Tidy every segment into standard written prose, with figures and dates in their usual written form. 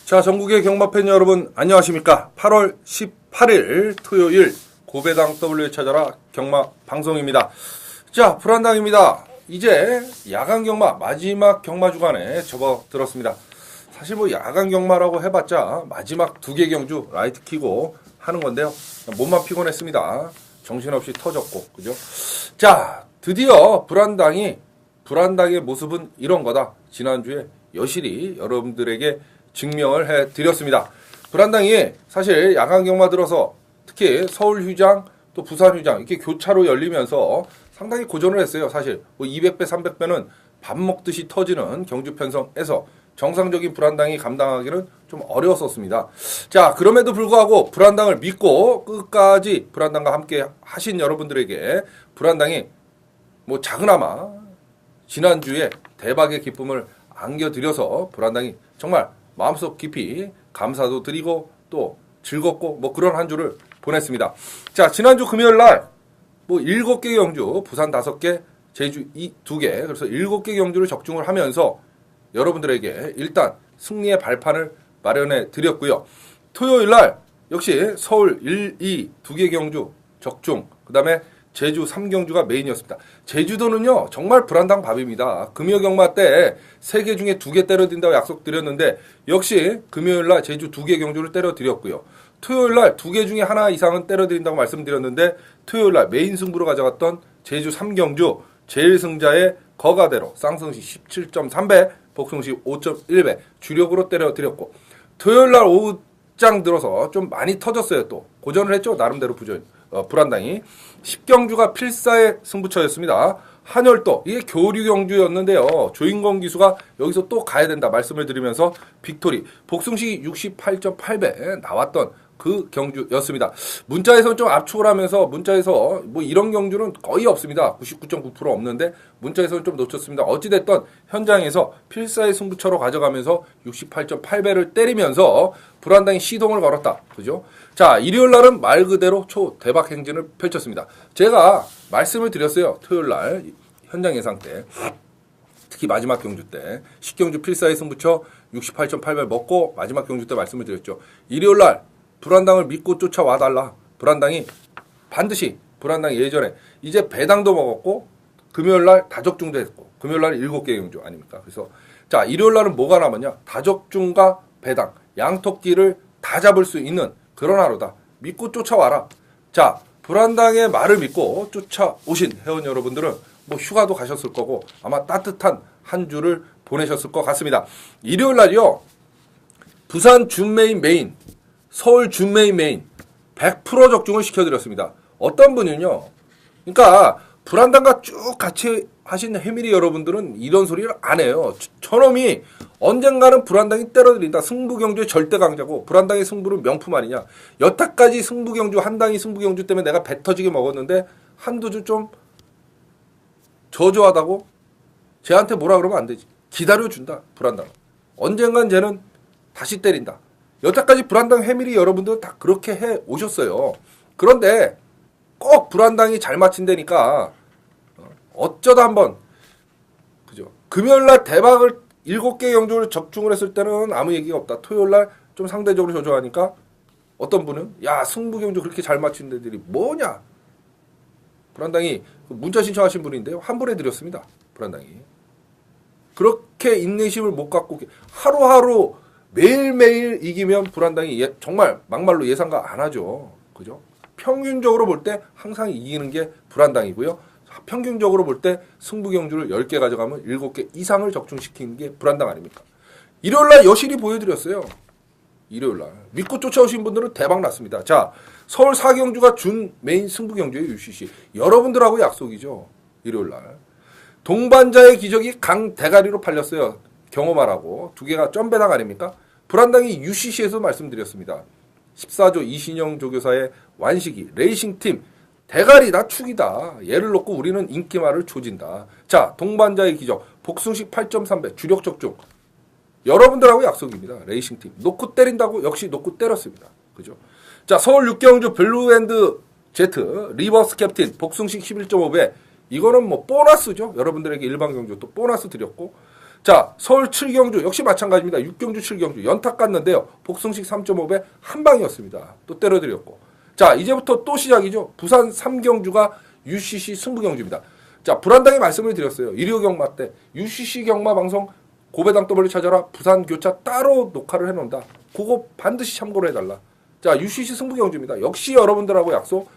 자, 전국의 경마팬 여러분 안녕하십니까? 8월 18일 토요일 고배당 W에 찾아라 경마 방송입니다. 자, 불안당입니다. 이제 야간 경마 마지막 경마 주간에 접어들었습니다. 사실 뭐 야간 경마라고 해봤자 마지막 2개 경주 라이트 키고 하는 건데요. 몸만 피곤했습니다. 정신없이 터졌고, 그죠? 자, 드디어 불안당의 모습은 이런 거다. 지난주에 여실히 여러분들에게 증명을 해드렸습니다. 불안당이 사실 야간 경마 들어서 특히 서울 휴장 또 부산 휴장 이렇게 교차로 열리면서 상당히 고전을 했어요. 사실 뭐 200배 300배는 밥 먹듯이 터지는 경주 편성에서 정상적인 불안당이 감당하기는 좀 어려웠었습니다. 자, 그럼에도 불구하고 불안당을 믿고 끝까지 불안당과 함께 하신 여러분들에게 불안당이 뭐 작은아마 지난주에 대박의 기쁨을 안겨드려서 불안당이 정말 마음속 깊이 감사도 드리고 또 즐겁고 뭐 그런 한 주를 보냈습니다. 자, 지난주 금요일 날 뭐 7개 경주, 부산 5개, 제주 2개, 그래서 7개 경주를 적중을 하면서 여러분들에게 일단 승리의 발판을 마련해 드렸고요. 토요일 날 역시 서울 1, 2, 2개 경주 적중, 그 다음에 제주 3경주가 메인이었습니다. 제주도는요 정말 불안당 밥입니다. 금요 경마 때 3개 중에 2개 때려드린다고 약속드렸는데 역시 금요일날 제주 2개 경주를 때려드렸고요. 토요일날 2개 중에 하나 이상은 때려드린다고 말씀드렸는데 토요일날 메인 승부로 가져갔던 제주 3경주 제일 승자의 거가대로 쌍승시 17.3배 복승시 5.1배 주력으로 때려드렸고 토요일날 오후장 들어서 좀 많이 터졌어요. 또 고전을 했죠. 나름대로 불안당이 10경주가 필사의 승부처였습니다. 한열도 이게 교류 경주였는데요. 조인권 기수가 여기서 또 가야 된다 말씀을 드리면서 빅토리 복승시 68.8배 나왔던 그 경주였습니다. 문자에서는 좀 압축을 하면서 문자에서 뭐 이런 경주는 거의 없습니다. 99.9% 없는데 문자에서는 좀 놓쳤습니다. 어찌됐든 현장에서 필사의 승부처로 가져가면서 68.8배를 때리면서 불안당이 시동을 걸었다. 그죠? 자, 일요일 날은 말 그대로 초대박 행진을 펼쳤습니다. 제가 말씀을 드렸어요. 토요일 날 현장 예상 때. 특히 마지막 경주 때 10경주 필사의 승부처 68.8배 먹고 마지막 경주 때 말씀을 드렸죠. 일요일 날 불안당을 믿고 쫓아와달라. 불안당이 반드시 불안당이 예전에 이제 배당도 먹었고 금요일날 다적중도 했고 금요일날 7개 경주 아닙니까? 그래서 자, 일요일날은 뭐가 남았냐? 다적중과 배당 양토끼를 다 잡을 수 있는 그런 하루다. 믿고 쫓아와라. 자, 불안당의 말을 믿고 쫓아오신 회원 여러분들은 뭐 휴가도 가셨을 거고 아마 따뜻한 한 주를 보내셨을 것 같습니다. 일요일날이요. 부산 준메인 메인 서울 준메인 100% 적중을 시켜드렸습니다. 어떤 분은요. 그러니까 불안당과 쭉 같이 하신 해밀이 여러분들은 이런 소리를 안 해요. 저놈이 언젠가는 불안당이 때려드린다. 승부경주의 절대 강자고 불안당의 승부는 명품 아니냐. 여태까지 승부경주 한 당이 승부경주 때문에 내가 배 터지게 먹었는데 한두 주 좀 저조하다고 쟤한테 뭐라 그러면 안 되지. 기다려준다. 불안당은. 언젠간 쟤는 다시 때린다. 여태까지 불안당 해밀이 여러분들 다 그렇게 해 오셨어요. 그런데 꼭 불안당이 잘 맞힌다니까 어쩌다 한번 그죠? 금요일날 대박을 7개 경주를 적중을 했을 때는 아무 얘기가 없다. 토요일날 좀 상대적으로 저조하니까 어떤 분은 야 승부 경주 그렇게 잘 맞춘 데들이 뭐냐? 불안당이 문자 신청하신 분인데요. 환불해드렸습니다. 불안당이 그렇게 인내심을 못 갖고 하루하루 매일매일 이기면 불안당이 정말 막말로 예상가 안 하죠. 그죠? 평균적으로 볼 때 항상 이기는 게 불안당이고요. 평균적으로 볼 때 승부 경주를 10개 가져가면 7개 이상을 적중시키는 게 불안당 아닙니까? 일요일날 여실히 보여드렸어요. 일요일날. 믿고 쫓아오신 분들은 대박 났습니다. 자, 서울 4경주가 준 메인 승부 경주의 UCC. 여러분들하고 약속이죠. 일요일날. 동반자의 기적이 강 대가리로 팔렸어요. 경험하라고 2개가 점배당 아닙니까? 불안당이 UCC에서 말씀드렸습니다. 14조 이신영 조교사의 완식이 레이싱팀 대가리다 축이다. 얘를 놓고 우리는 인기말을 조진다. 자, 동반자의 기적 복승식 8.3배 주력 적중. 여러분들하고 약속입니다. 레이싱팀 놓고 때린다고 역시 놓고 때렸습니다. 그죠? 자, 서울 6경주 블루앤드 제트 리버스 캡틴 복승식 11.5배 이거는 뭐 보너스죠. 여러분들에게 일반 경주 또 보너스 드렸고 자, 서울 7경주 역시 마찬가지입니다. 6경주 7경주 연타 깠는데요. 복승식 3.5배 한 방이었습니다. 또 때려드렸고. 자, 이제부터 또 시작이죠. 부산 3경주가 UCC 승부경주입니다. 자, 불안당히 말씀을 드렸어요. 일요 경마 때 UCC 경마 방송 고배당 W 찾아라 부산 교차 따로 녹화를 해놓는다. 그거 반드시 참고를 해달라. 자, UCC 승부경주입니다. 역시 여러분들하고 약속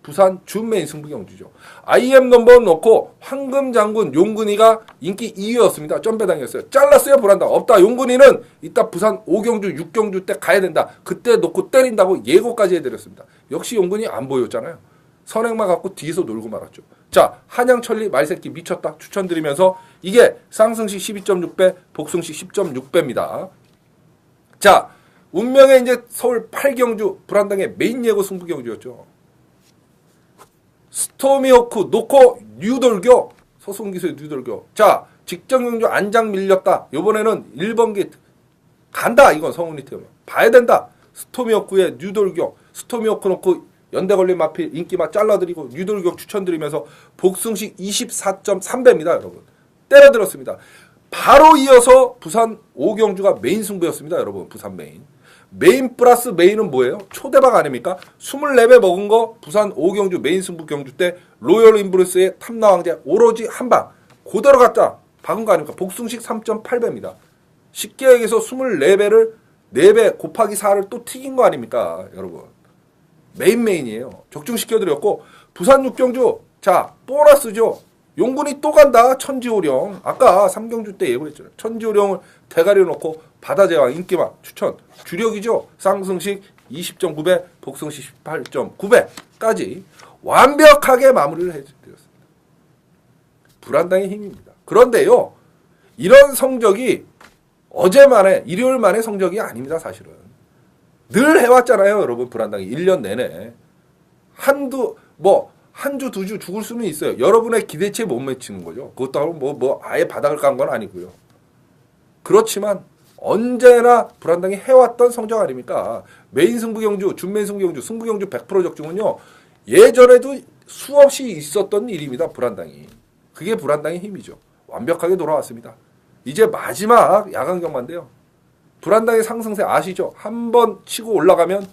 부산 준메인 승부경주죠. IM 넘버 놓고 황금장군 용근이가 인기 2위였습니다. 점배당이었어요. 잘랐어요. 불안당. 없다. 용근이는 이따 부산 5경주 6경주 때 가야 된다. 그때 놓고 때린다고 예고까지 해드렸습니다. 역시 용근이 안 보였잖아요. 선행만 갖고 뒤에서 놀고 말았죠. 자, 한양천리 말새끼 미쳤다 추천드리면서 이게 쌍승시 12.6배, 복승시 10.6배입니다. 자, 운명의 이제 서울 8경주 불안당의 메인 예고 승부경주였죠. 스토미호크 놓고 뉴돌교 서승기수의 뉴돌교. 자, 직전경주 안장 밀렸다. 이번에는 1번 게이트 간다. 이건 성훈이 태우면 봐야 된다. 스토미호크의 뉴돌교. 스토미호크 놓고 연대 걸린 마필 인기만 잘라드리고 뉴돌교 추천드리면서 복승식 24.3배입니다. 여러분 때려들었습니다. 바로 이어서 부산 5경주가 메인 승부였습니다. 여러분 부산 메인 플러스 메인은 뭐예요? 초대박 아닙니까? 24배 먹은 거 부산 5경주 메인 승부 경주 때 로열 인브루스의 탐나왕제 오로지 한방 고대로 갔다 박은 거 아닙니까? 복승식 3.8배입니다. 쉽게 얘기해서 24배를 4배 곱하기 4를 또 튀긴 거 아닙니까? 여러분 메인이에요. 적중시켜드렸고 부산 6경주 자 보너스죠. 용군이 또 간다. 천지호령 아까 3경주 때 예고했잖아요. 천지호령을 대가리에 놓고 바다제왕 인기만 추천 주력이죠. 쌍승식 20.9배 복승식 18.9배까지 완벽하게 마무리를 해드렸습니다. 불안당의 힘입니다. 그런데요 이런 성적이 어제만에 일요일만의 성적이 아닙니다. 사실은 늘 해왔잖아요. 여러분 불안당이 1년 내내 한 주, 두 주 죽을 수는 있어요. 여러분의 기대치에 못 미치는 거죠. 그것도 하고 아예 바닥을 깐 건 아니고요. 그렇지만 언제나 불안당이 해왔던 성적 아닙니까? 메인 승부경주, 준메인 승부경주, 승부경주 100% 적중은요. 예전에도 수없이 있었던 일입니다. 불안당이. 그게 불안당의 힘이죠. 완벽하게 돌아왔습니다. 이제 마지막 야간 경마인데요. 불안당의 상승세 아시죠? 한 번 치고 올라가면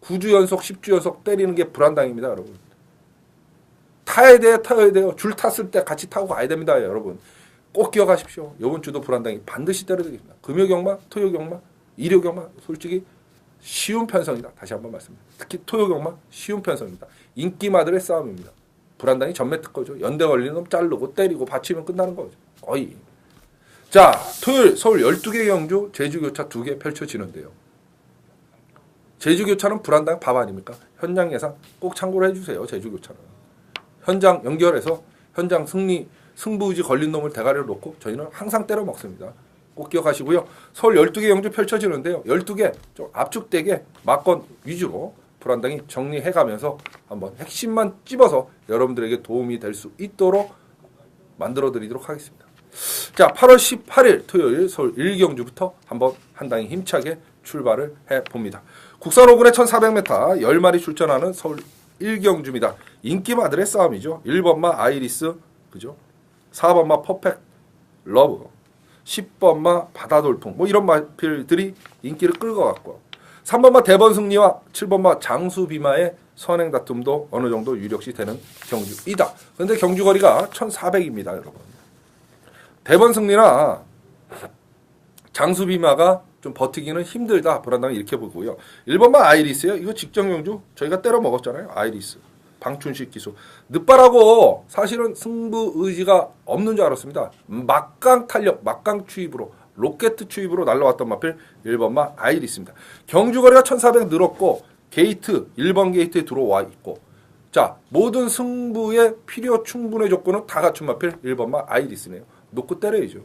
9주 연속, 10주 연속 때리는 게 불안당입니다. 여러분. 타야 돼요. 줄 탔을 때 같이 타고 가야 됩니다. 여러분. 꼭 기억하십시오. 이번 주도 불안당이 반드시 때려드리겠습니다. 금요경마, 토요경마, 일요경마 솔직히 쉬운 편성이다. 다시 한번 말씀드립니다. 특히 토요경마 쉬운 편성입니다. 인기마들의 싸움입니다. 불안당이 전매 특허죠. 연대 걸리는 놈 자르고 때리고 받치면 끝나는 거죠. 거의. 자, 토요일 서울 12개 경주 제주교차 2개 펼쳐지는데요. 제주교차는 불안당 밥 아닙니까? 현장 예상 꼭 참고를 해주세요. 제주교차는. 현장 연결해서 현장 승부의지 걸린 놈을 대가리로 놓고 저희는 항상 때려 먹습니다. 꼭 기억하시고요. 서울 12개 경주 펼쳐지는데요. 12개 좀 압축되게 막건 위주로 불안당이 정리해가면서 한번 핵심만 찝어서 여러분들에게 도움이 될 수 있도록 만들어드리도록 하겠습니다. 자, 8월 18일 토요일 서울 1경주부터 한번 한당이 힘차게 출발을 해봅니다. 국산 5군의 1400m 10마리 출전하는 서울 1경주입니다. 인기마들의 싸움이죠. 1번마 아이리스, 그죠? 4번마 퍼펙트 러브, 10번마 바다돌풍, 이런 마필들이 인기를 끌고 갔고, 3번마 대번 승리와 7번마 장수비마의 선행 다툼도 어느 정도 유력시 되는 경주이다. 그런데 경주 거리가 1400입니다, 여러분. 대번 승리나 장수비마가 좀 버티기는 힘들다. 불안당이 이렇게 보고요. 1번만 아이리스요. 이거 직전 경주 저희가 때려 먹었잖아요. 아이리스. 방춘식 기수. 늦바라고 사실은 승부 의지가 없는 줄 알았습니다. 막강 탄력, 막강 추입으로 로켓 추입으로 날라왔던 마필 1번만 아이리스입니다. 경주 거리가 1400 늘었고 게이트 1번 게이트에 들어와 있고 자 모든 승부의 필요 충분의 조건은 다 갖춘 마필 1번만 아이리스네요. 놓고 때려야죠.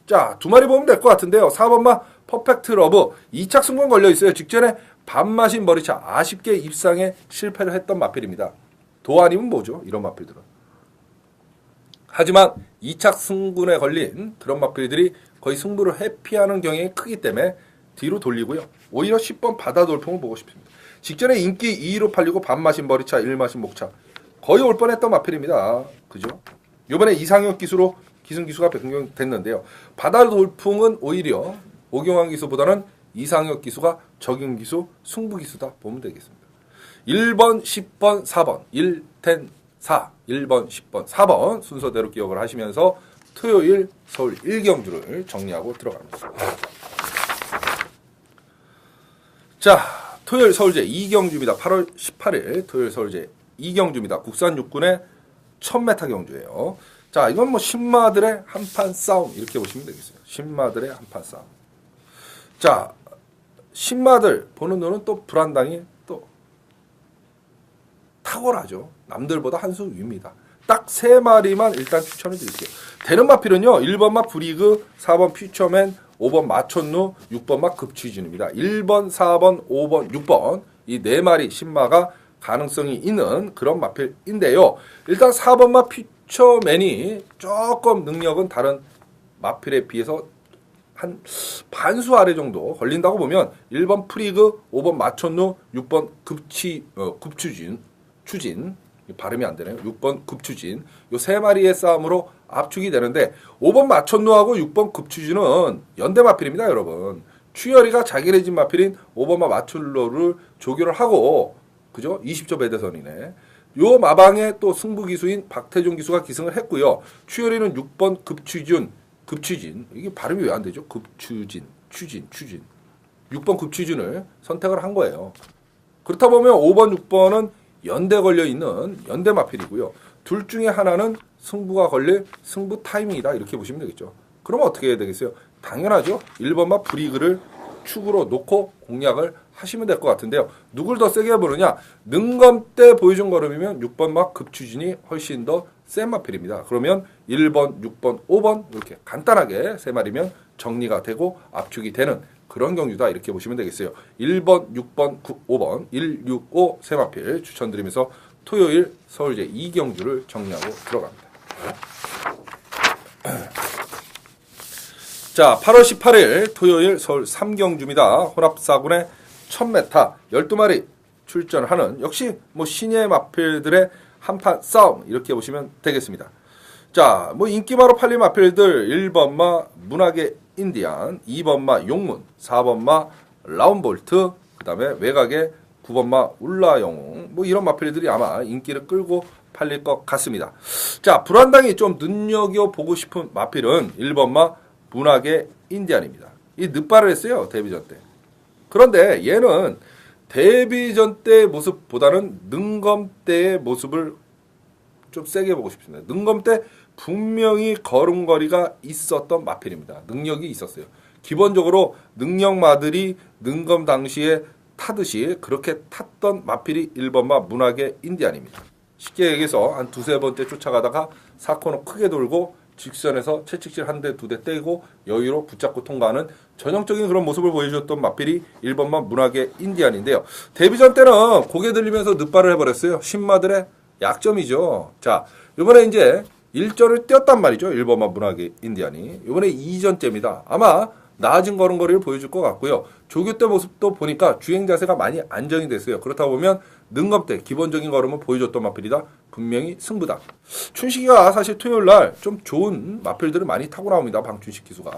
자, 두 마리 보면 될 것 같은데요. 4번마 퍼펙트 러브 2착 승부가 걸려있어요. 직전에 밥마신 머리차 아쉽게 입상에 실패를 했던 마필입니다. 도 아니면 뭐죠? 이런 마필들은. 하지만 2착 승군에 걸린 그런 마필들이 거의 승부를 회피하는 경향이 크기 때문에 뒤로 돌리고요. 오히려 10번 바다돌풍을 보고 싶습니다. 직전에 인기 2위로 팔리고 밥마신 머리차 1마신 목차 거의 올 뻔했던 마필입니다. 그죠? 요번에 이상혁 기수로 기승기수가 변경됐는데요. 바다 돌풍은 오히려 오경환 기수보다는 이상혁 기수가 적용 기수, 승부 기수다 보면 되겠습니다. 1번, 10번, 4번, 1텐 4, 1번, 10번, 4번 순서대로 기억을 하시면서 토요일 서울 1경주를 정리하고 들어갑니다. 자, 토요일 서울제 2경주입니다. 8월 18일 토요일 서울제 2경주입니다. 국산 육군의 1000m 경주예요. 자, 이건 뭐 신마들의 한판 싸움 이렇게 보시면 되겠어요. 신마들의 한판 싸움. 자, 신마들 보는 눈은 또 불안당이 또 탁월하죠. 남들보다 한 수 위입니다. 딱 3마리만 일단 추천을 드릴게요. 되는 마필은요. 1번 마 브리그, 4번 퓨처맨, 5번 마촌루, 6번 마 급취진입니다. 1번, 4번, 5번, 6번 이 4마리 신마가 가능성이 있는 그런 마필인데요. 일단 4번 마 퓨처맨이 조금 능력은 다른 마필에 비해서 한 반수 아래 정도 걸린다고 보면 1번 프리그, 5번 마촌루, 6번 추진 발음이 안 되네요. 6번 급추진 요 3마리의 싸움으로 압축이 되는데 5번 마촌루하고 6번 급추진은 연대 마필입니다, 여러분. 추열이가 자기네 집 마필인 5번 마촌루를 조교를 하고 그죠? 20조 배대선이네. 요 마방에 또 승부 기수인 박태종 기수가 기승을 했고요. 추열이는 6번 급추진 이게 발음이 왜 안 되죠? 추진 6번 급추진을 선택을 한 거예요. 그렇다 보면 5번 6번은 연대 걸려 있는 연대 마필이고요. 둘 중에 하나는 승부가 걸릴 승부 타이밍이다 이렇게 보시면 되겠죠. 그러면 어떻게 해야 되겠어요? 당연하죠. 1번마 브리그를 축으로 놓고 공략을 하시면 될 것 같은데요. 누굴 더 세게 보느냐? 능검 때 보여준 걸음이면 6번마 급추진이 훨씬 더 센 마필입니다. 그러면 1번, 6번, 5번 이렇게 간단하게 3마리면 정리가 되고 압축이 되는 그런 경주다 이렇게 보시면 되겠어요. 1번, 6번, 5번, 1, 6, 5 세마필 추천드리면서 토요일 서울제 2경주를 정리하고 들어갑니다. 자, 8월 18일 토요일 서울 3경주입니다. 혼합사군의 1000m 12마리 출전하는 역시 뭐 신예 마필들의 한판 싸움 이렇게 보시면 되겠습니다. 자, 뭐 인기마로 팔린 마필들 1번마 문학의 인디안, 2번마 용문, 4번마 라운볼트, 그 다음에 외곽의 9번마 울라영웅 뭐 이런 마필들이 아마 인기를 끌고 팔릴 것 같습니다. 자, 불안당이 좀 눈여겨보고 싶은 마필은 1번마 문학의 인디안입니다. 이 늦발을 했어요. 데뷔전 때. 그런데 얘는 데뷔전 때의 모습보다는 능검 때의 모습을 좀 세게 보고 싶습니다. 능검 때 분명히 걸음걸이가 있었던 마필입니다. 능력이 있었어요. 기본적으로 능력마들이 능검 당시에 타듯이 그렇게 탔던 마필이 1번마 문학의 인디안입니다. 쉽게 얘기해서 한 2-3번째 쫓아가다가 4코너 크게 돌고 직선에서 채찍질 한 대, 2대 떼고 여유로 붙잡고 통과하는 전형적인 그런 모습을 보여줬던 마필이 1번마 문학의 인디안인데요. 데뷔전 때는 고개 들리면서 늦발을 해버렸어요. 신마들의 약점이죠. 자, 이번에 이제 1전을 뛰었단 말이죠. 1번마 문학의 인디안이. 이번에 2전째입니다. 아마 나아진 걸음걸이를 보여줄 것 같고요. 조교 때 모습도 보니까 주행 자세가 많이 안정이 됐어요. 그렇다 보면 능검 때 기본적인 걸음을 보여줬던 마필이다. 분명히 승부다. 춘식이가 사실 토요일 날 좀 좋은 마필들을 많이 타고 나옵니다. 방춘식 기수가.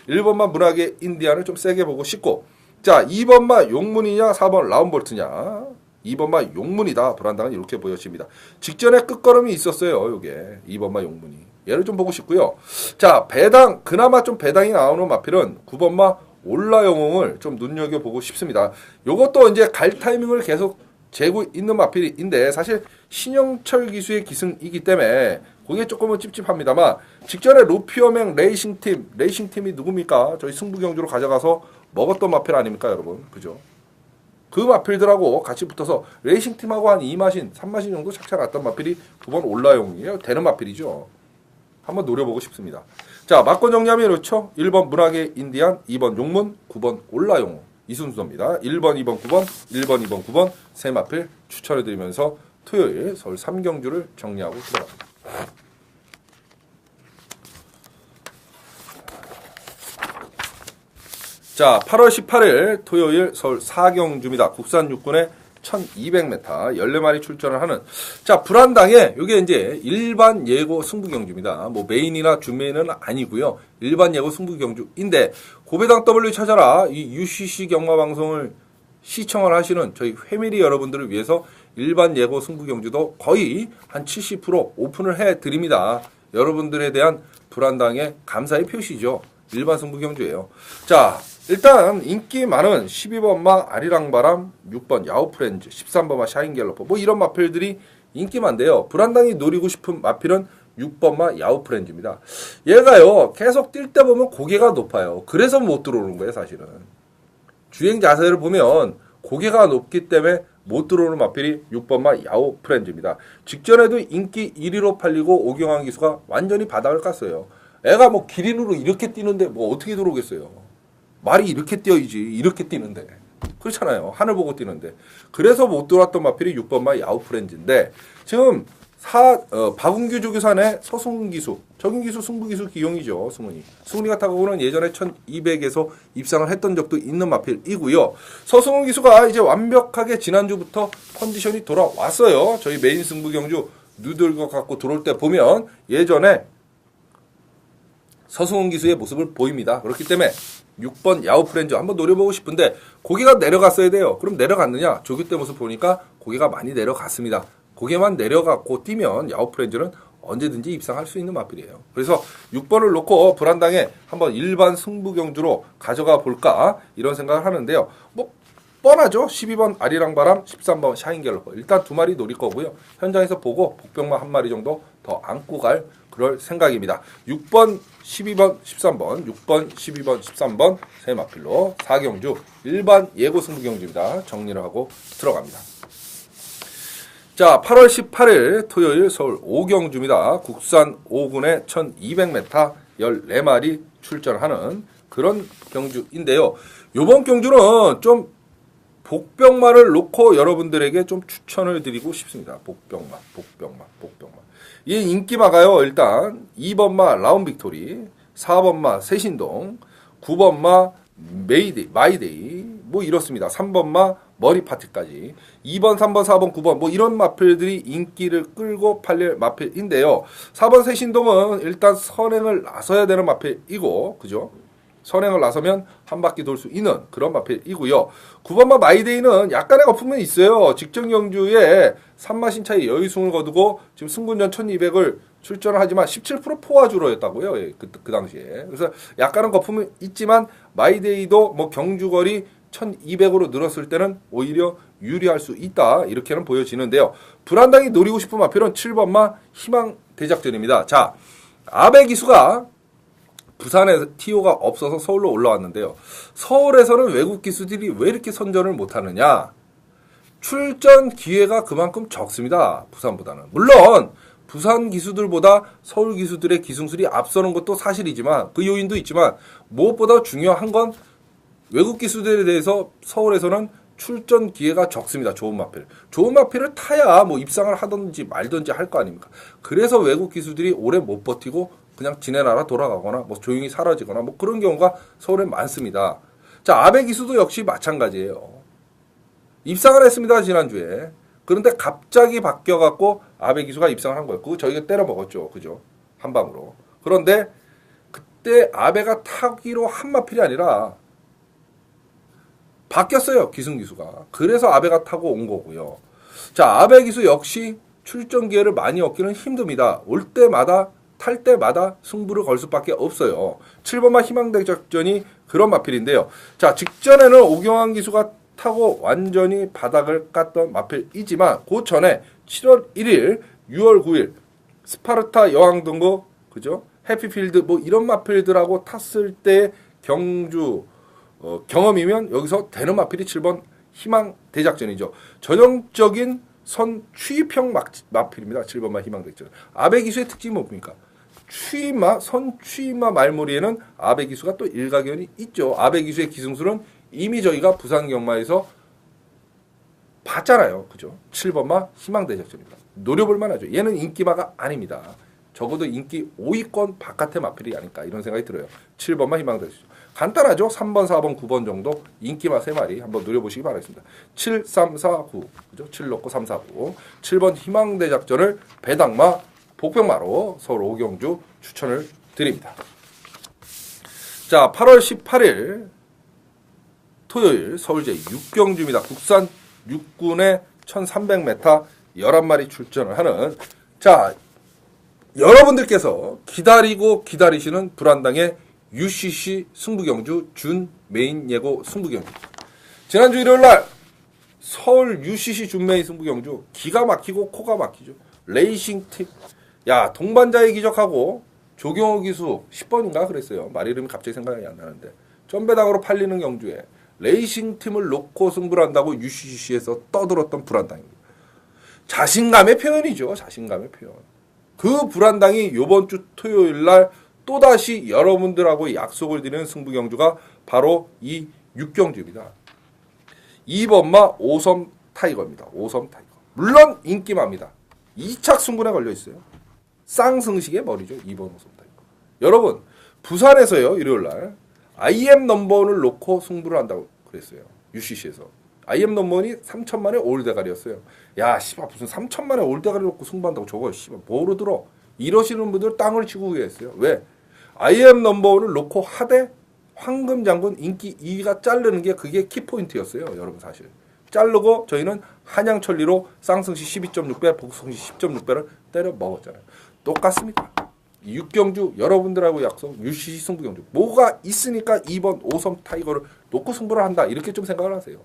1번마 문학의 인디안을 좀 세게 보고 싶고 자, 2번마 용문이냐 4번 라운볼트냐 2번마 용문이다. 불안당은 이렇게 보여집니다. 직전에 끝걸음이 있었어요. 요게 2번마 용문이. 얘를 좀 보고 싶고요. 자, 배당 그나마 좀 배당이 나오는 마필은 9번마 올라영웅을 좀 눈여겨보고 싶습니다. 요것도 이제 갈 타이밍을 계속 재고 있는 마필인데 사실 신영철 기수의 기승이기 때문에 그게 조금은 찝찝합니다만 직전에 루피어맹 레이싱팀이 누굽니까? 저희 승부경주로 가져가서 먹었던 마필 아닙니까 여러분? 그죠? 그 마필들하고 같이 붙어서 레이싱팀하고 한 2마신, 3마신 정도 착착 났던 마필이 9번 올라용이에요. 되는 마필이죠. 한번 노려보고 싶습니다. 자, 막권 정리하면 이렇죠. 1번 문학의 인디안, 2번 용문, 9번 올라용. 이 순서입니다. 1번, 2번, 9번, 1번, 2번, 9번 세 마필 추천해드리면서 토요일 서울 3경주를 정리하고 들어갑니다. 자, 8월 18일 토요일 서울 4경주입니다. 국산 육군의 1200m 14마리 출전을 하는 자 불안당에 이게 이제 일반 예고 승부 경주입니다. 뭐 메인이나 준메인은 아니고요. 일반 예고 승부 경주인데 고배당 W 찾아라 이 UCC 경마 방송을 시청을 하시는 저희 회밀이 여러분들을 위해서 일반 예고 승부 경주도 거의 한 70% 오픈을 해 드립니다. 여러분들에 대한 불안당의 감사의 표시죠. 일반 승부 경주예요. 자, 일단 인기 많은 12번마 아리랑바람, 6번 야후프렌즈, 13번마 샤인갤러퍼 뭐 이런 마필들이 인기 많대요. 불안당이 노리고 싶은 마필은 6번마 야후프렌즈입니다. 얘가요 계속 뛸 때 보면 고개가 높아요. 그래서 못 들어오는 거예요 사실은. 주행 자세를 보면 고개가 높기 때문에 못 들어오는 마필이 6번마 야후프렌즈입니다. 직전에도 인기 1위로 팔리고 오경환 기수가 완전히 바닥을 깠어요. 애가 뭐 기린으로 이렇게 뛰는데 뭐 어떻게 들어오겠어요. 말이 이렇게 뛰어야지 이렇게 뛰는데 그렇잖아요. 하늘 보고 뛰는데 그래서 못 들어왔던 마필이 6번마 야후프렌즈인데 지금 박운규 조교산의 서승훈 기수 적인 기수 승부 기수 기용이죠. 승훈이 같은 경우는 예전에 1200에서 입상을 했던 적도 있는 마필이고요. 서승훈 기수가 이제 완벽하게 지난주부터 컨디션이 돌아왔어요. 저희 메인 승부 경주 누들거 갖고 들어올 때 보면 예전에 서승훈 기수의 모습을 보입니다. 그렇기 때문에 6번 야후프렌즈 한번 노려보고 싶은데 고개가 내려갔어야 돼요. 그럼 내려갔느냐? 조교 때 모습 보니까 고개가 많이 내려갔습니다. 고개만 내려갔고 뛰면 야후프렌즈는 언제든지 입상할 수 있는 마필이에요. 그래서 6번을 놓고 불안당에 한번 일반 승부 경주로 가져가 볼까 이런 생각을 하는데요. 뭐 뻔하죠. 12번 아리랑바람, 13번 샤인갤러퍼 일단 두 마리 노릴 거고요. 현장에서 보고 복병만 한 마리 정도 더 안고 갈 그럴 생각입니다. 6번, 12번, 13번, 6번, 12번, 13번 세 마필로 4경주 일반 예고 승부 경주입니다. 정리를 하고 들어갑니다. 자, 8월 18일 토요일 서울 5경주입니다. 국산 5군에 1200m 14마리 출전하는 그런 경주인데요. 요번 경주는 좀 복병마를 놓고 여러분들에게 좀 추천을 드리고 싶습니다. 복병마. 이 인기마가요. 일단 2번마 라운빅토리, 4번마 세신동, 9번마 마이데이 뭐 이렇습니다. 3번마 머리파티까지 2번, 3번, 4번, 9번 뭐 이런 마필들이 인기를 끌고 팔릴 마필인데요. 4번 세신동은 일단 선행을 나서야 되는 마필이고 그죠? 선행을 나서면 한 바퀴 돌 수 있는 그런 마필이고요. 9번마 마이데이는 약간의 거품은 있어요. 직전 경주에 3마신 차이 여유승을 거두고 지금 승군전 1200을 출전을 하지만 17% 포화주로였다고요. 예, 그 당시에. 그래서 약간은 거품은 있지만 마이데이도 뭐 경주거리 1200으로 늘었을 때는 오히려 유리할 수 있다. 이렇게는 보여지는데요. 불안당이 노리고 싶은 마필은 7번마 희망 대작전입니다. 자, 아베 기수가 부산에 TO가 없어서 서울로 올라왔는데요. 서울에서는 외국 기수들이 왜 이렇게 선전을 못하느냐? 출전 기회가 그만큼 적습니다. 부산보다는. 물론 부산 기수들보다 서울 기수들의 기승술이 앞서는 것도 사실이지만 그 요인도 있지만 무엇보다 중요한 건 외국 기수들에 대해서 서울에서는 출전 기회가 적습니다. 좋은 마필. 좋은 마필을 타야 뭐 입상을 하든지 말든지 할 거 아닙니까? 그래서 외국 기수들이 오래 못 버티고 그냥 지네 나라 돌아가거나 뭐 조용히 사라지거나 뭐 그런 경우가 서울에 많습니다. 자, 아베 기수도 역시 마찬가지예요. 입상을 했습니다. 지난주에. 그런데 갑자기 바뀌어갖고 아베 기수가 입상을 한 거예요. 그거 저희가 때려 먹었죠. 그죠? 한 방으로. 그런데 그때 아베가 타기로 한 마필이 아니라 바뀌었어요. 기승기수가. 그래서 아베가 타고 온 거고요. 자, 아베 기수 역시 출전 기회를 많이 얻기는 힘듭니다. 올 때마다 탈 때마다 승부를 걸 수밖에 없어요. 7번마 희망대작전이 그런 마필인데요. 자, 직전에는 오경환 기수가 타고 완전히 바닥을 깠던 마필이지만 그 전에 7월 1일, 6월 9일 스파르타 여왕등급 그죠? 해피필드 뭐 이런 마필들하고 탔을 때 경주 경험이면 여기서 되는 마필이 7번 희망대작전이죠. 전형적인 선 추입형 마필입니다. 7번마 희망대작전. 아베 기수의 특징이 뭡니까? 추임마, 선 추임마 말머리에는 아베 기수가 또 일가견이 있죠. 아베 기수의 기승술은 이미 저희가 부산 경마에서 봤잖아요. 그죠? 7번마 희망대작전입니다. 노려볼 만하죠. 얘는 인기마가 아닙니다. 적어도 인기 5위권 바깥의 마필이 아닐까 이런 생각이 들어요. 7번마 희망대작전. 간단하죠? 3번, 4번, 9번 정도 인기마 3마리 한번 노려보시기 바라겠습니다. 7, 3, 4, 9. 그죠? 7 넣고 3, 4, 9. 7번 희망대 작전을 배당마, 복병마로 서울 오경주 추천을 드립니다. 자, 8월 18일 토요일 서울제 6경주입니다. 국산 육군의 1300m 11마리 출전을 하는, 자, 여러분들께서 기다리고 기다리시는 불안당의 UCC 승부경주 준 메인 예고 승부경주. 지난주 일요일날 서울 UCC 준 메인 승부경주 기가 막히고 코가 막히죠. 레이싱팀, 야, 동반자의 기적하고 조경호 기수 10번인가 그랬어요. 말 이름이 갑자기 생각이 안 나는데 전배당으로 팔리는 경주에 레이싱팀을 놓고 승부를 한다고 UCC에서 떠들었던 불안당입니다. 자신감의 표현이죠. 자신감의 표현. 그 불안당이 요번 주 토요일날 또다시 여러분들하고 약속을 드리는 승부경주가 바로 이 6경주입니다. 2번마 오섬 타이거입니다. 오섬 타이거. 물론 인기마입니다. 2착 승부에 걸려 있어요. 쌍승식의 머리죠. 2번 오섬 타이거. 여러분, 부산에서요, 일요일날 IM 넘버원을 놓고 승부를 한다고 그랬어요. UCC에서. IM 넘버원이 3천만의 올대가리였어요. 야, 씨발, 무슨 3천만의 올대가리 놓고 승부한다고 저거, 씨발, 뭐로 들어? 이러시는 분들 땅을 치고 계셨어요. 왜? IM 넘버원을 놓고 하되 황금장군 인기 2위가 자르는 게 그게 키포인트였어요. 여러분 사실. 자르고 저희는 한양천리로 쌍승시 12.6배, 복승시 10.6배를 때려 먹었잖아요. 똑같습니다. 6경주 여러분들하고 약속 UCC 승부경주. 뭐가 있으니까 2번 오섬 타이거를 놓고 승부를 한다. 이렇게 좀 생각을 하세요.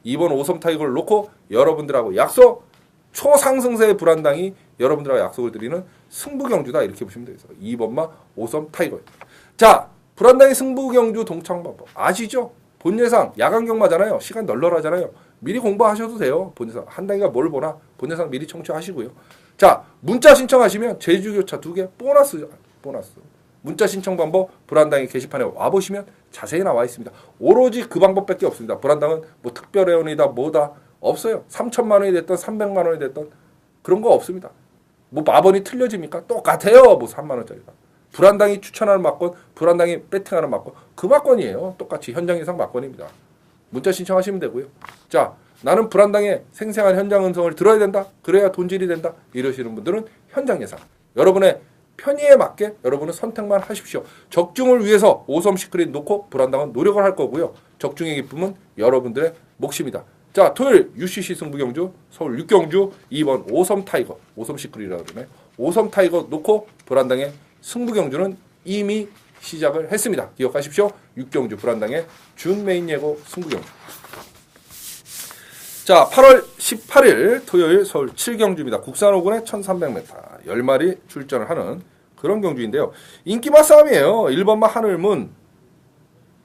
2번 오섬 타이거를 놓고 여러분들하고 약속, 초상승세의 불안당이 여러분들하고 약속을 드리는 승부경주다. 이렇게 보시면 되겠어요. 2번마 오섬 타이거. 자, 불안당의 승부경주 동창 방법 아시죠? 본예상 야간경마잖아요. 시간 널널하잖아요. 미리 공부하셔도 돼요. 본예상 한 단위가 뭘 보나 본예상 미리 청취하시고요. 자, 문자 신청하시면 제주교차 2개 보너스. 문자 신청 방법 불안당의 게시판에 와보시면 자세히 나와 있습니다. 오로지 그 방법밖에 없습니다. 불안당은 뭐 특별회원이다 뭐다 없어요. 3천만 원이 됐던 300만 원이 됐던 그런 거 없습니다. 뭐 마번이 틀려집니까? 똑같아요. 뭐 3만 원짜리가. 불안당이 추천하는 막권, 불안당이 배팅하는 막권, 그 막권이에요. 똑같이 현장 예상 막권입니다. 문자 신청하시면 되고요. 자, 나는 불안당의 생생한 현장 음성을 들어야 된다. 그래야 돈질이 된다. 이러시는 분들은 현장 예상. 여러분의 편의에 맞게 여러분은 선택만 하십시오. 적중을 위해서 오섬 시크릿 놓고 불안당은 노력을 할 거고요. 적중의 기쁨은 여러분들의 몫입니다. 자, 토요일 UCC 승부경주 서울 6경주 2번 오섬 타이거, 오섬 시크릿이라고 그러네. 오섬 타이거 놓고 불안당의 승부경주는 이미 시작을 했습니다. 기억하십시오. 6경주 불안당의 준 메인 예고 승부경주. 자, 8월 18일 토요일 서울 7경주입니다. 국산 5군의 1300m 10마리 출전을 하는 그런 경주인데요. 인기마 싸움이에요. 1번마 하늘문,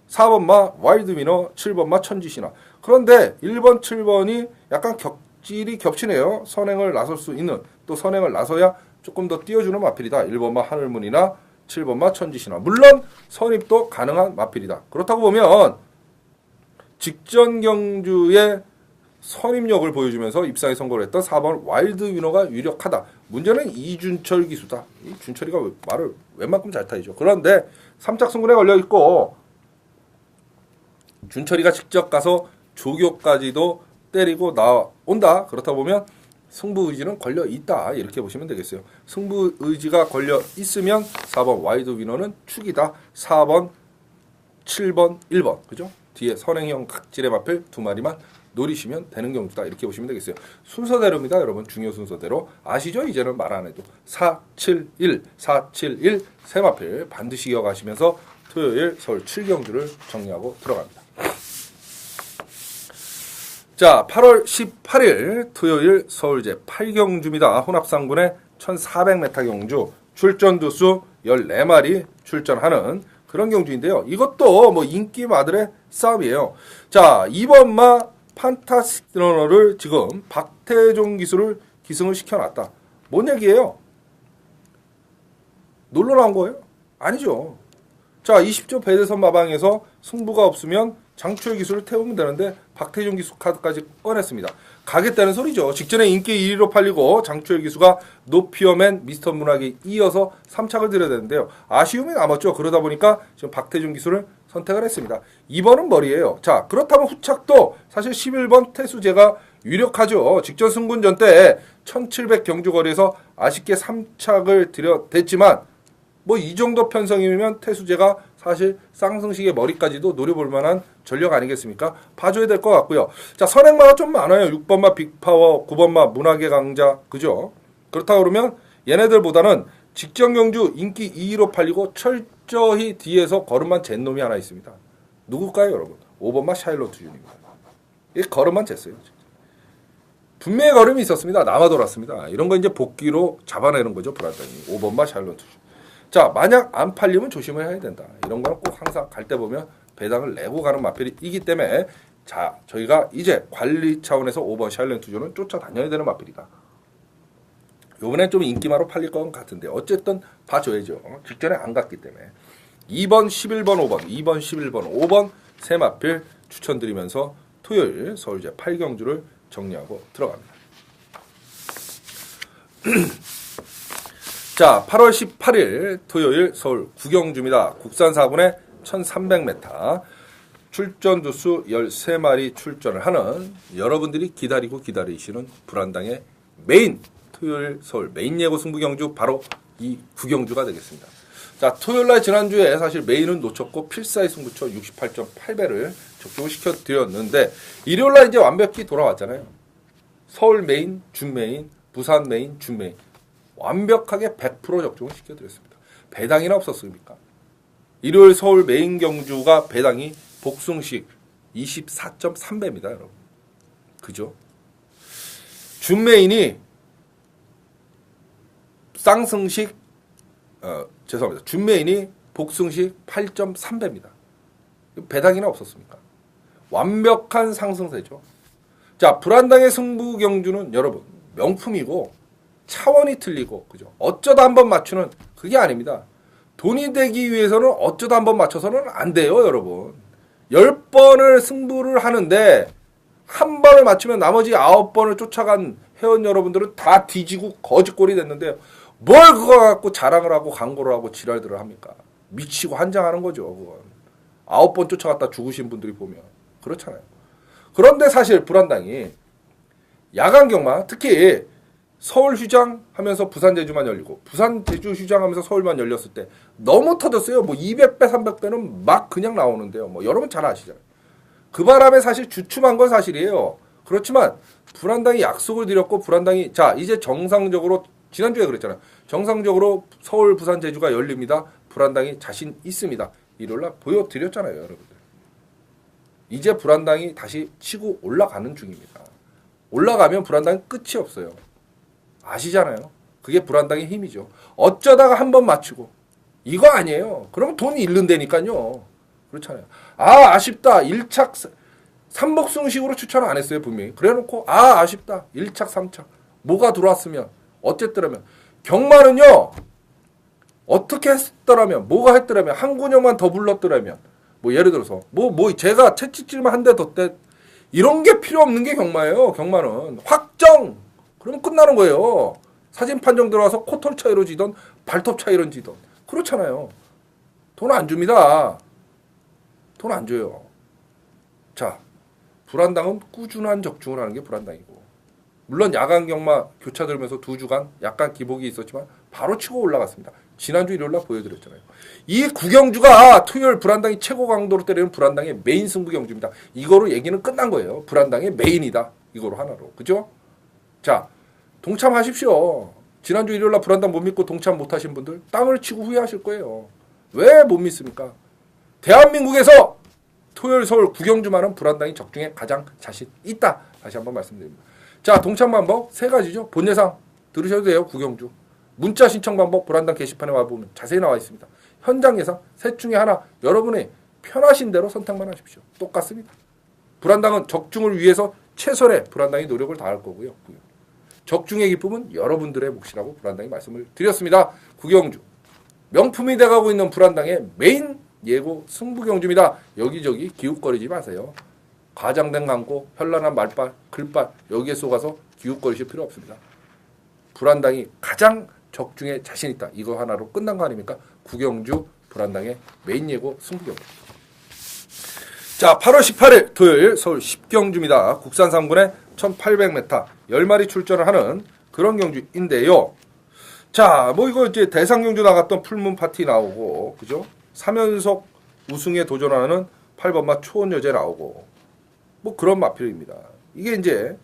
4번마 와일드위너, 7번마 천지신화. 그런데 1번, 7번이 약간 격질이 겹치네요. 선행을 나설 수 있는, 또 선행을 나서야 조금 더 띄워주는 마필이다. 1번마 하늘문이나 7번마 천지신화. 물론 선입도 가능한 마필이다. 그렇다고 보면 직전 경주에 선입력을 보여주면서 입상에 성공을 했던 4번 와일드위너가 유력하다. 문제는 이준철 기수다. 이 준철이가 말을 웬만큼 잘 타이죠. 그런데 3착 승군에 걸려있고 준철이가 직접 가서 조교까지도 때리고 나온다. 그렇다 보면 승부 의지는 걸려 있다. 이렇게 보시면 되겠어요. 승부 의지가 걸려 있으면 4번 와이드 위너는 축이다. 4번, 7번, 1번. 그죠? 뒤에 선행형 각질의 마필 2마리만 노리시면 되는 경우다. 이렇게 보시면 되겠어요. 순서대로입니다. 여러분 중요 순서대로. 아시죠? 이제는 말 안 해도 4, 7, 1, 4, 7, 1 세 마필 반드시 기억하시면서 토요일 서울 7경주를 정리하고 들어갑니다. 자, 8월 18일 토요일 서울제 8경주입니다. 혼합상군의 1400m 경주 출전 두수 14마리 출전하는 그런 경주인데요. 이것도 뭐 인기마들의 싸움이에요. 자, 2번마 판타스틱 러너를 지금 박태종 기수를 기승을 시켜놨다. 뭔 얘기예요? 놀러 나온 거예요? 아니죠. 자, 20조 배대선 마방에서 승부가 없으면 장초의 기수를 태우면 되는데 박태준 기수 카드까지 꺼냈습니다. 가겠다는 소리죠. 직전에 인기 1위로 팔리고 장초의 기수가 노피어맨 미스터 문학에 이어서 3착을 드려야 되는데요. 아쉬움이 남았죠. 그러다 보니까 지금 박태준 기수를 선택을 했습니다. 2번은 머리예요. 자, 그렇다면 후착도 사실 11번 태수제가 유력하죠. 직전 승군전 때 1700 경주거리에서 아쉽게 3착을 들여댔지만 뭐 이 정도 편성이면 태수제가 사실 쌍승식의 머리까지도 노려볼 만한 전력 아니겠습니까? 봐줘야 될 것 같고요. 자, 선행마가 좀 많아요. 6번마 빅파워, 9번마 문학의 강자, 그죠? 그렇다고 그러면 얘네들보다는 직전 경주 인기 2위로 팔리고 철저히 뒤에서 걸음만 잰 놈이 하나 있습니다. 누굴까요, 여러분? 5번마 샤일로트 준입니다. 이 걸음만 쟀어요. 분명히 걸음이 있었습니다. 남아 돌았습니다. 이런 거 이제 복귀로 잡아내는 거죠, 불안당이. 5번마 샤일로트 준. 자, 만약 안 팔리면 조심을 해야 된다. 이런 거는 꼭 항상 갈 때 보면 배당을 내고 가는 마필이기 때문에 자, 저희가 이제 관리 차원에서 5번 샤일렌 투조는 쫓아다녀야 되는 마필이다. 요번엔 좀 인기마로 팔릴 것 같은데 어쨌든 봐줘야죠. 직전에 안 갔기 때문에 2번, 11번, 5번, 2번, 11번, 5번 세 마필 추천드리면서 토요일 서울제 8경주를 정리하고 들어갑니다. 자, 8월 18일 토요일 서울 구경주입니다. 국산 4분의 1300m 출전 두수 13마리 출전을 하는 여러분들이 기다리시는 불안당의 메인 토요일 서울 메인 예고 승부 경주 바로 이 구경주가 되겠습니다. 자, 토요일날 지난주에 사실 메인은 놓쳤고 필사의 승부처 68.8배를 적중을 시켜드렸는데 일요일날 이제 완벽히 돌아왔잖아요. 서울 메인, 준 메인, 부산 메인, 준 메인 완벽하게 100% 적중을 시켜드렸습니다. 배당이나 없었습니까? 일요일 서울 메인 경주가 배당이 복숭식 24.3배입니다, 여러분. 그죠? 준 메인이 쌍승식, 죄송합니다. 준 메인이 복숭식 8.3배입니다. 배당이나 없었습니까? 완벽한 상승세죠. 자, 불안당의 승부 경주는 여러분 명품이고 차원이 틀리고, 그죠? 어쩌다 한번 맞추는 그게 아닙니다. 돈이 되기 위해서는 어쩌다 한번 맞춰서는 안 돼요, 여러분. 10번을 승부를 하는데 한 번을 맞추면 나머지 9번을 쫓아간 회원 여러분들은 다 뒤지고 거짓골이 됐는데 뭘 그거 갖고 자랑을 하고 광고를 하고 지랄들을 합니까? 미치고 한장하는 거죠, 그건. 9번 쫓아갔다 죽으신 분들이 보면. 그렇잖아요. 그런데 사실 불안당이 야간 경마, 특히 서울 휴장 하면서 부산 제주만 열리고 부산 제주 휴장 하면서 서울만 열렸을 때 너무 터졌어요. 뭐 200배 300배는 막 그냥 나오는데요. 뭐 여러분 잘 아시잖아요. 그 바람에 사실 주춤한 건 사실이에요. 그렇지만 불안당이 약속을 드렸고 불안당이 자 이제 정상적으로 지난주에 그랬잖아요. 정상적으로 서울 부산 제주가 열립니다. 불안당이 자신 있습니다. 일요일날 보여드렸잖아요, 여러분들. 이제 불안당이 다시 치고 올라가는 중입니다. 올라가면 불안당은 끝이 없어요. 아시잖아요. 그게 불안당의 힘이죠. 어쩌다가 한 번 맞추고 이거 아니에요. 그러면 돈이 잃는다니까요. 그렇잖아요. 아, 아쉽다. 1착 3복승식으로 추천 안 했어요, 분명히. 그래놓고 아, 아쉽다. 1착 3착 뭐가 들어왔으면 어쨌더라면 경마는요. 어떻게 했더라면 뭐가 했더라면 한 군요만 더 불렀더라면 뭐 예를 들어서 뭐 제가 채찍질만 한 대 더 때 이런 게 필요 없는 게 경마예요. 경마는 확정 그러면 끝나는 거예요. 사진 판정 들어와서 코털 차이로 지던 발톱 차이로 지던 그렇잖아요. 돈 안 줍니다. 돈 안 줘요. 자, 불안당은 꾸준한 적중을 하는 게 불안당이고 물론 야간 경마 교차 들면서 2주간 약간 기복이 있었지만 바로 치고 올라갔습니다. 지난주 일요일날 보여드렸잖아요. 이 구경주가 토요일 불안당이 최고 강도로 때리는 불안당의 메인 승부 경주입니다. 이거로 얘기는 끝난 거예요. 불안당의 메인이다. 이거로 하나로. 그죠? 자, 동참하십시오. 지난주 일요일날 불안당 못 믿고 동참 못하신 분들 땅을 치고 후회하실 거예요. 왜 못 믿습니까? 대한민국에서 토요일 서울 구경주만은 불안당이 적중에 가장 자신 있다. 다시 한번 말씀드립니다. 자, 동참 방법 3가지죠. 본 예상 들으셔도 돼요. 구경주. 문자 신청 방법 불안당 게시판에 와보면 자세히 나와 있습니다. 현장 예상 셋 중에 하나 여러분이 편하신 대로 선택만 하십시오. 똑같습니다. 불안당은 적중을 위해서 최선의 불안당이 노력을 다할 거고요. 적중의 기쁨은 여러분들의 몫이라고 불안당이 말씀을 드렸습니다. 구경주. 명품이 돼가고 있는 불안당의 메인 예고 승부 경주입니다. 여기저기 기웃거리지 마세요. 과장된 광고, 현란한 말빨, 글빨 여기에 속아서 기웃거리실 필요 없습니다. 불안당이 가장 적중에 자신 있다. 이거 하나로 끝난 거 아닙니까? 구경주 불안당의 메인 예고 승부 경주. 자, 8월 18일 토요일 서울 10경주입니다. 국산 3군에 1800m 10마리 출전을 하는 그런 경주인데요. 자, 뭐 이거 이제 대상 경주 나갔던 풀문 파티 나오고, 그죠? 3연속 우승에 도전하는 8번마 초원 여제 나오고, 뭐 그런 마필입니다. 이게 이제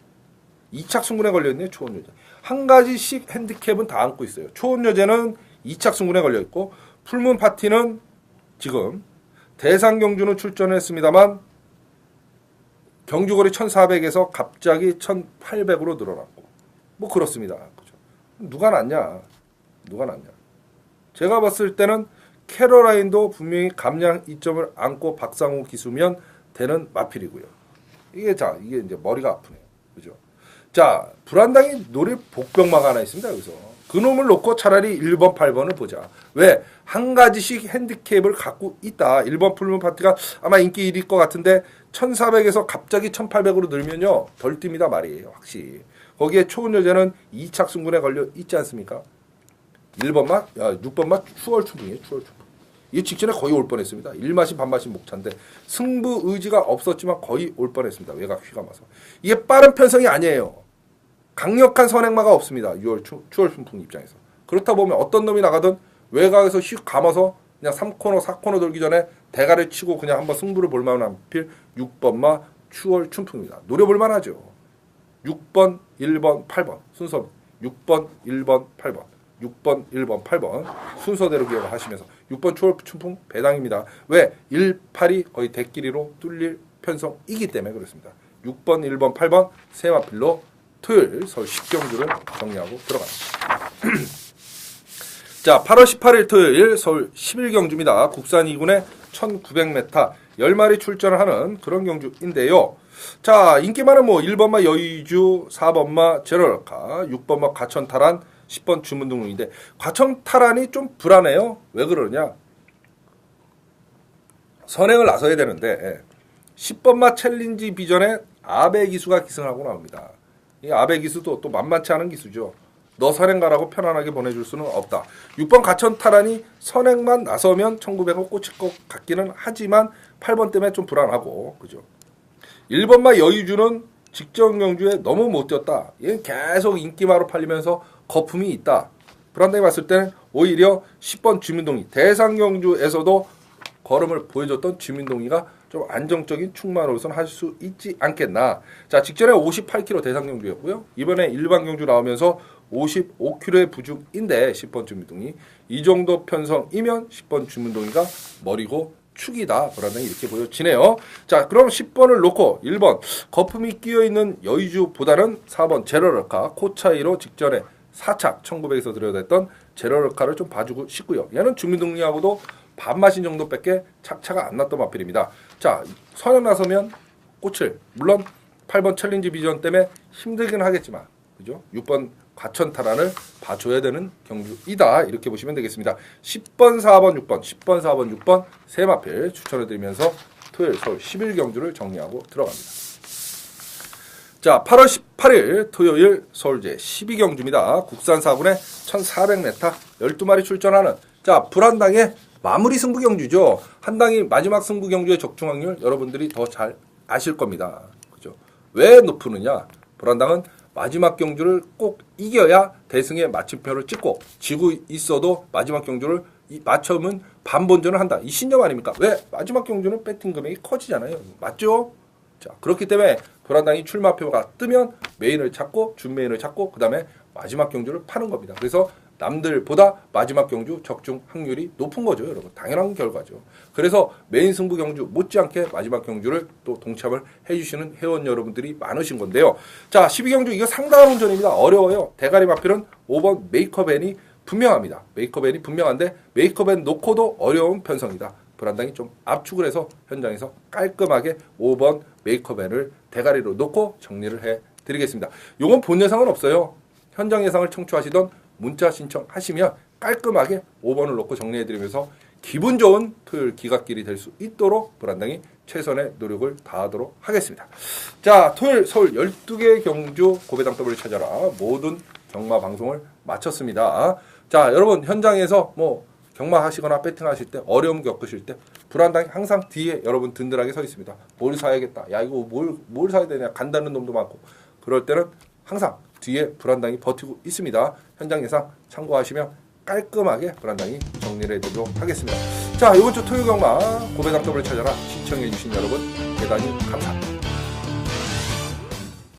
2착 승군에 걸려있네요, 초원 여제. 한 가지씩 핸디캡은 다 안고 있어요. 초원 여제는 2착 승군에 걸려있고, 풀문 파티는 지금 대상 경주는 출전했습니다만, 경주거리 1400에서 갑자기 1800으로 늘어났고, 뭐 그렇습니다. 그죠? 누가 낫냐? 누가 낫냐? 제가 봤을 때는 캐러라인도 분명히 감량 이점을 안고 박상호 기수면 되는 마필이고요. 이게 이제 머리가 아프네요. 그죠? 자, 불안당이 노릴 복병마가 하나 있습니다. 여기서 그놈을 놓고 차라리 1번, 8번을 보자. 왜? 한 가지씩 핸디캡을 갖고 있다. 1번 풀문 파티가 아마 인기 1위일 것 같은데 1400에서 갑자기 1800으로 늘면요 덜 뜁니다 말이에요. 확실히. 거기에 초원 여자는 2착 승군에 걸려 있지 않습니까? 1번만, 6번만 추월춘풍이에요. 추월춘풍. 이 직전에 거의 올 뻔했습니다. 1마신 반마신 목차인데 승부 의지가 없었지만 거의 올 뻔했습니다. 외곽 휘감아서. 이게 빠른 편성이 아니에요. 강력한 선행마가 없습니다. 6월 추월춘풍 입장에서. 그렇다 보면 어떤 놈이 나가든 외곽에서 휙 감아서 그냥 3코너, 4코너 돌기 전에 대가를 치고 그냥 한번 승부를 볼 만한 필 6번마 추월춘풍입니다. 노려볼 만하죠. 6번, 1번, 8번 순서 6번, 1번, 8번 6번, 1번, 8번 순서대로 기억을 하시면서 6번 추월춘풍 배당입니다. 왜? 1, 8이 거의 대끼리로 뚫릴 편성이기 때문에 그렇습니다. 6번, 1번, 8번 세 마필로 토요일 서울 10경주를 정리하고 들어갑니다. 자, 8월 18일 토요일 서울 11경주입니다. 국산 2군에 1900m 10마리 출전을 하는 그런 경주인데요. 자, 인기 많은 뭐 1번마 여의주, 4번마 제럴카, 6번마 과천탈환, 10번 주문등록인데 과천탈환이 좀 불안해요. 왜 그러냐? 선행을 나서야 되는데 10번마 챌린지 비전에 아베 기수가 기승하고 나옵니다. 이 아베 기수도 또 만만치 않은 기수죠. 너 선행 가라고 편안하게 보내줄 수는 없다. 6번 과천탈환이 선행만 나서면 1900원 꽂힐 것 같기는 하지만 8번 때문에 좀 불안하고, 그죠? 1번마 여의주는 직전 경주에 너무 못 뛰었다. 얘는 계속 인기마로 팔리면서 거품이 있다. 불안당이 봤을 때는 오히려 10번 주민동이 대상 경주에서도 걸음을 보여줬던 주민동이가 좀 안정적인 충만호선 할 수 있지 않겠나. 자, 직전에 58km 대상 경주였고요. 이번에 일반 경주 나오면서 55km의 부죽인데 10번 주민동이 이 정도 편성이면 10번 주민동이가 머리고 축이다. 불안당이 이렇게 보여지네요. 자, 그럼 10번을 놓고 1번 거품이 끼어있는 여의주보다는 4번 제러럴카 코차이로 직전에 4착 1900에서 들여댔던 제러럴카를 좀 봐주고 싶고요. 얘는 주민동리하고도 반마신 정도밖에 착차가 안 났던 마필입니다. 자, 선행 나서면 꽃을 물론 8번 챌린지 비전 때문에 힘들긴 하겠지만 그죠? 6번 과천탈환을 봐줘야 되는 경주이다. 이렇게 보시면 되겠습니다. 10번, 4번, 6번, 10번, 4번, 6번 세 마필 추천해드리면서 토요일 서울 11경주를 정리하고 들어갑니다. 자, 8월 18일 토요일 서울제 12경주입니다. 국산 4군에 1400m 12마리 출전하는 자, 불안당의 마무리 승부 경주죠. 한 당이 마지막 승부 경주의 적중 확률 여러분들이 더 잘 아실 겁니다. 그죠? 왜 높으느냐? 불안당은 마지막 경주를 꼭 이겨야 대승의 마침표를 찍고 지고 있어도 마지막 경주를 맞춰면 반본전을 한다. 이 신념 아닙니까? 왜? 마지막 경주는 배팅 금액이 커지잖아요. 맞죠? 자, 그렇기 때문에 불안당이 출마표가 뜨면 메인을 찾고 준메인을 찾고 그 다음에 마지막 경주를 파는 겁니다. 그래서 남들보다 마지막 경주 적중 확률이 높은 거죠, 여러분. 당연한 결과죠. 그래서 메인 승부 경주 못지않게 마지막 경주를 또 동참을 해주시는 회원 여러분들이 많으신 건데요. 자, 12경주 이거 상당한 운전입니다. 어려워요. 대가리 마필은 5번 메이커밴이 분명합니다. 메이커밴이 분명한데 메이커밴 놓고도 어려운 편성이다. 불안당이 좀 압축을 해서 현장에서 깔끔하게 5번 메이커밴을 대가리로 놓고 정리를 해드리겠습니다. 요건 본 예상은 없어요. 현장 예상을 청취하시던 문자 신청하시면 깔끔하게 5번을 놓고 정리해드리면서 기분 좋은 토요일 기갓길이 될 수 있도록 불안당이 최선의 노력을 다하도록 하겠습니다. 자, 토요일 서울 12개 경주 고배당 W 찾아라 모든 경마 방송을 마쳤습니다. 자, 여러분 현장에서 뭐 경마 하시거나 배팅 하실 때 어려움 겪으실 때 불안당이 항상 뒤에 여러분 든든하게 서 있습니다. 뭘 사야겠다. 야, 이거 뭘 사야 되냐. 간다는 놈도 많고. 그럴 때는 항상 뒤에 불안당이 버티고 있습니다. 현장 예상 참고하시면 깔끔하게 불안당이 정리를 해드리도록 하겠습니다. 자, 이번 주 토요일 경마 고배당 W 찾아라 시청해주신 여러분 대단히 감사합니다.